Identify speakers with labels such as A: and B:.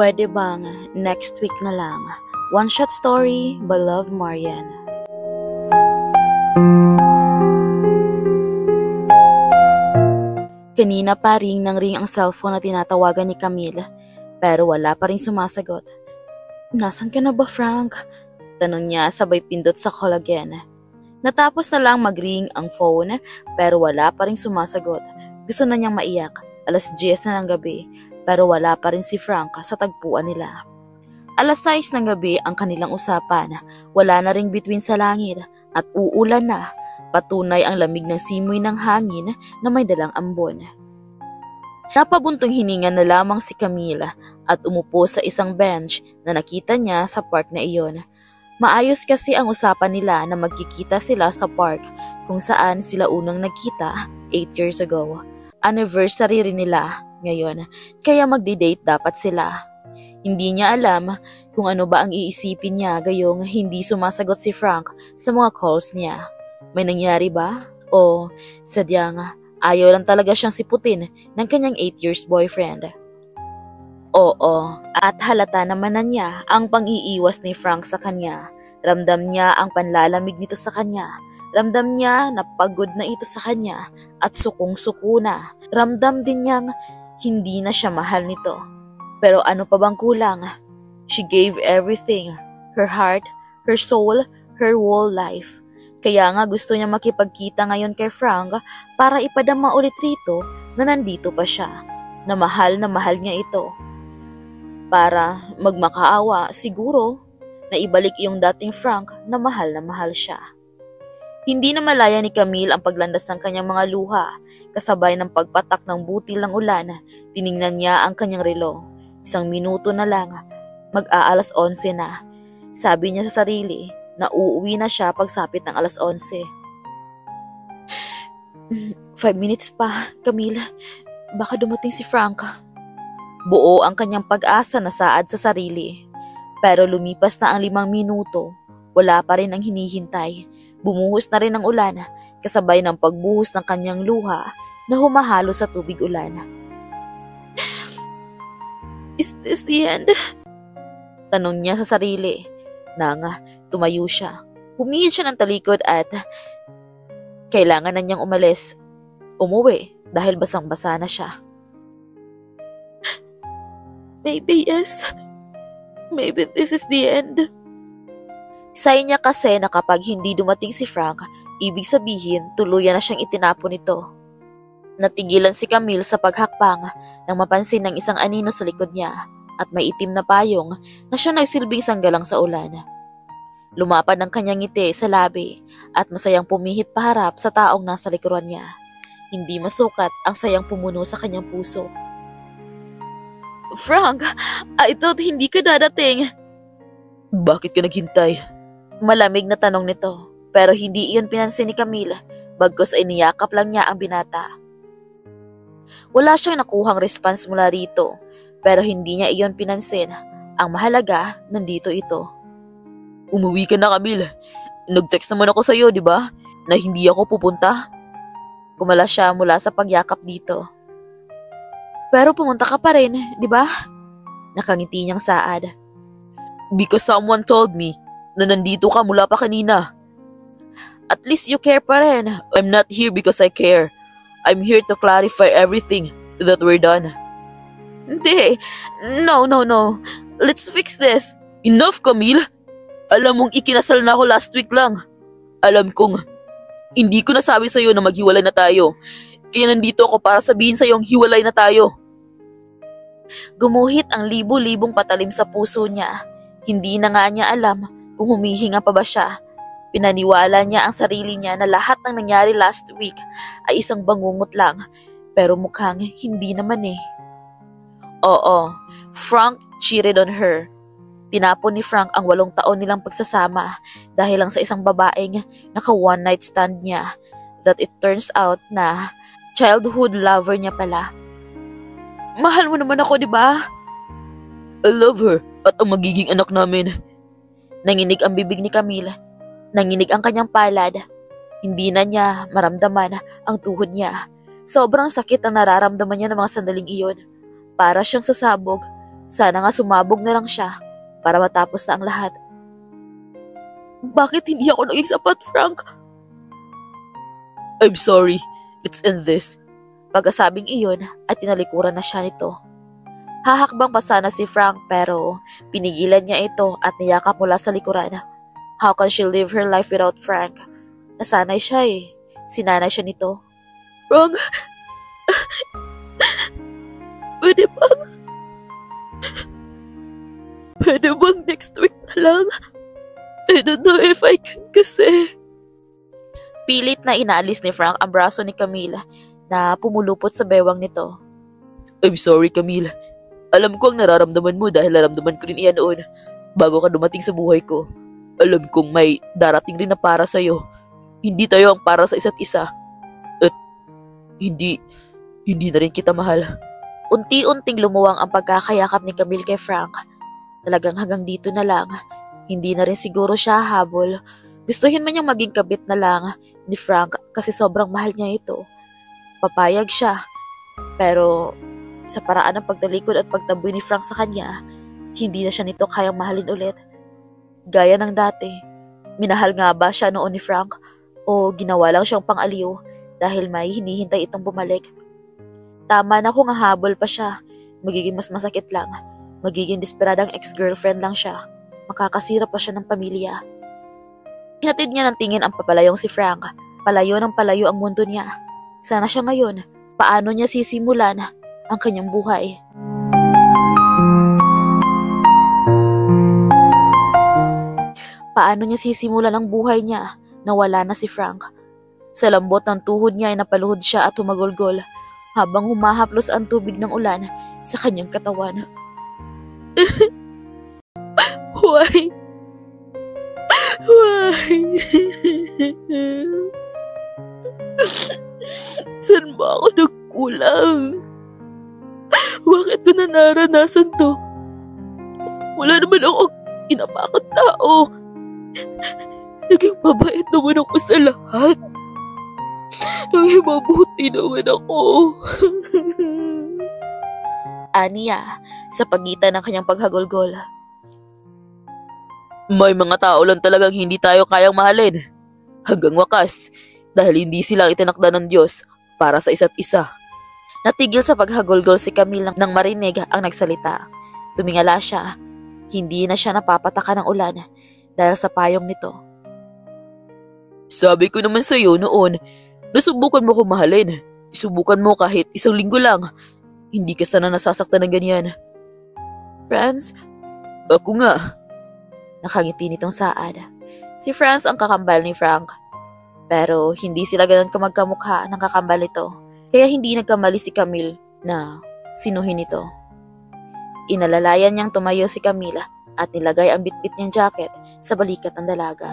A: Pwede bang next week na lang? One Shot Story by Love Marian. Kanina pa ring nang ring ang cellphone na tinatawagan ni Camille, pero wala pa ring sumasagot. Nasaan ka na ba, Frank? Tanong niya sabay pindot sa call again. Natapos na lang mag-ring ang phone pero wala pa ring sumasagot. Gusto na niyang maiyak. 10:00 na ng gabi pero wala pa rin si Frank sa tagpuan nila. 6:00 ng gabi ang kanilang usapan. Wala na ring bituin sa langit at uulan na. Patunay ang lamig ng simoy ng hangin na may dalang ambon. Napabuntong hininga na lamang si Camille at umupo sa isang bench na nakita niya sa park na iyon. Maayos kasi ang usapan nila na magkikita sila sa park kung saan sila unang nagkita 8 years ago. Anniversary rin nila ngayon, kaya magdi-date dapat sila. Hindi niya alam kung ano ba ang iisipin niya gayong hindi sumasagot si Frank sa mga calls niya. May nangyari ba? O sadyang ayaw lang talaga siyang siputin ng kanyang 8 years boyfriend? Oo, at halata naman na niya ang pang-iiwas ni Frank sa kanya. Ramdam niya ang panlalamig nito sa kanya. Ramdam niya na pagod na ito sa kanya at sukong-suko na. Ramdam din niyang hindi na siya mahal nito. Pero ano pa bang kulang? She gave everything. Her heart, her soul, her whole life. Kaya nga gusto niya makipagkita ngayon kay Frank para ipadama ulit rito na nandito pa siya. Na mahal niya ito. Para magmakaawa siguro na ibalik yung dating Frank na mahal siya. Hindi na malaya ni Camille ang paglandas ng kanyang mga luha. Kasabay ng pagpatak ng butil ng ulan, tiningnan niya ang kanyang relo. 1 minuto na lang, mag-aalas 11 na. Sabi niya sa sarili na uuwi na siya pagsapit ng 11:00. 5 minutes pa, Camille. Baka dumating si Frank. Buo ang kanyang pag-asa na saad sa sarili. Pero lumipas na ang 5 minuto, wala pa rin ang hinihintay. Bumuhos na rin ang ulan, kasabay ng pagbuhos ng kanyang luha na humahalo sa tubig ulan. Is this the end? Tanong niya sa sarili. Nang tumayo siya. Humihid siya ng talikod at kailangan na niyang umalis. Umuwi dahil basang-basa na siya. Maybe yes. Maybe this is the end. Say niya kasi na kapag hindi dumating si Frank, ibig sabihin tuluyan na siyang itinapon nito. Natigilan si Camille sa paghakbang nang mapansin ng isang anino sa likod niya at may itim na payong na siya nagsilbing sanggalang sa ulan. Lumapad ang kanyang ngiti sa labi at masayang pumihit paharap sa taong nasa likuran niya. Hindi masukat ang sayang pumuno sa kanyang puso. Frank, I thought hindi ka dadating. Bakit ka naghintay? Malamig na tanong nito, pero hindi iyon pinansin ni Camille, bagkus ay niyakap lang niya ang binata. Wala siyang nakuhang response mula rito, pero hindi niya iyon pinansin. Ang mahalaga, nandito ito. Umuwi ka na, Camille. Nag-text naman ako sa'yo, di ba? Na hindi ako pupunta. Kumala siya mula sa pagyakap dito. Pero pumunta ka pa rin, di ba? Nakangiti niyang saad. Because someone told me na nandito ka mula pa kanina. At least you care pa rin. I'm not here because I care. I'm here to clarify everything that we're done. Hindi. No. Let's fix this. Enough, Camille. Alam mong ikinasal na ako last week lang. Alam kong hindi ko nasabi sa'yo na maghiwalay na tayo. Kaya nandito ako para sabihin sa'yo ang hiwalay na tayo. Gumuhit ang libo-libong patalim sa puso niya. Hindi na nga niya alam kung humihinga pa ba siya. Pinaniwala niya ang sarili niya na lahat ng nangyari last week ay isang bangungot lang. Pero mukhang hindi naman eh. Oo, Frank cheated on her. Tinapon ni Frank ang 8 taon nilang pagsasama dahil lang sa isang babaeng naka-one night stand niya that it turns out na childhood lover niya pala. Mahal mo naman ako, di ba? I love her at ang magiging anak namin. Nanginig ang bibig ni Camille. Nanginig ang kanyang palad. Hindi na niya maramdaman ang tuhod niya. Sobrang sakit ang nararamdaman niya ng mga sandaling iyon. Para siyang sasabog. Sana nga sumabog na lang siya para matapos na ang lahat. Bakit hindi ako naging sapat, Frank? I'm sorry. Let's end this. Pagkasabing iyon ay tinalikuran na siya nito. Hahakbang pa sana si Frank pero pinigilan niya ito at niyakap mula sa likuran. How can she live her life without Frank? Nasanay siya eh. Sinanay siya nito. Frank, pwede bang next week na lang? I don't know if I can kasi. Pilit na inaalis ni Frank ang braso ni Camille na pumulupot sa bewang nito. I'm sorry, Camille. Alam ko ang nararamdaman mo dahil naramdaman ko rin iyan noon bago ka dumating sa buhay ko. Alam kong may darating rin na para sa'yo. Hindi tayo ang para sa isa't isa. At hindi na rin kita mahal. Unti-unting lumuwang ang pagkakayakap ni Camille kay Frank. Talagang hanggang dito na lang. Hindi na rin siguro siya habol. Gustuhin man niyang maging kabit na lang ni Frank kasi sobrang mahal niya ito. Papayag siya. Pero sa paraan ng pagtalikod at pagtaboy ni Frank sa kanya, hindi na siya nito kayang mahalin ulit. Gaya ng dati, minahal nga ba siya noon ni Frank o ginawa lang siyang pang-aliw dahil may hinihintay itong bumalik? Tama na kung hahabol pa siya, magiging mas masakit lang. Magiging desperadang ex-girlfriend lang siya. Makakasira pa siya ng pamilya. Hinatid niya ng tingin ang papalayong si Frank. Palayo ng palayo ang mundo niya. Sana siya ngayon, paano niya sisimulan ang kanyang buhay? Paano niya sisimulan ang buhay niya na wala na si Frank? Sa lambot ng tuhod niya ay napaluhod siya at humagulgol habang humahaplos ang tubig ng ulan sa kanyang katawan. Why? Saan ba ako nagkulang? Bakit ko na naranasan to? Wala naman akong inapakang tao. Naging mabait naman ako sa lahat. Naging mabuti naman ako. Aniya sa pagitan ng kanyang paghagulgol. May mga tao lang talagang hindi tayo kayang mahalin. Hanggang wakas, dahil hindi silang itinakda ng Diyos para sa isa't isa. Natigil sa paghagulgol si Camille nang marinig ang nagsalita. Tumingala siya. Hindi na siya napapataka ng ulan dahil sa payong nito. Sabi ko naman sa iyo noon, nasubukan mo kong mahalin. Isubukan mo kahit isang linggo lang. Hindi ka sana nasasaktan ng ganyan. Franz? Ako nga. Nakangiti nitong saad. Si Franz ang kakambal ni Frank. Pero hindi sila ganun kamagkamukha ng kakambal nito. Kaya hindi nagkamali si Camille na sinuhin ito. Inalalayan niyang tumayo si Camille at nilagay ang bitbit niyang jacket sa balikat ng dalaga.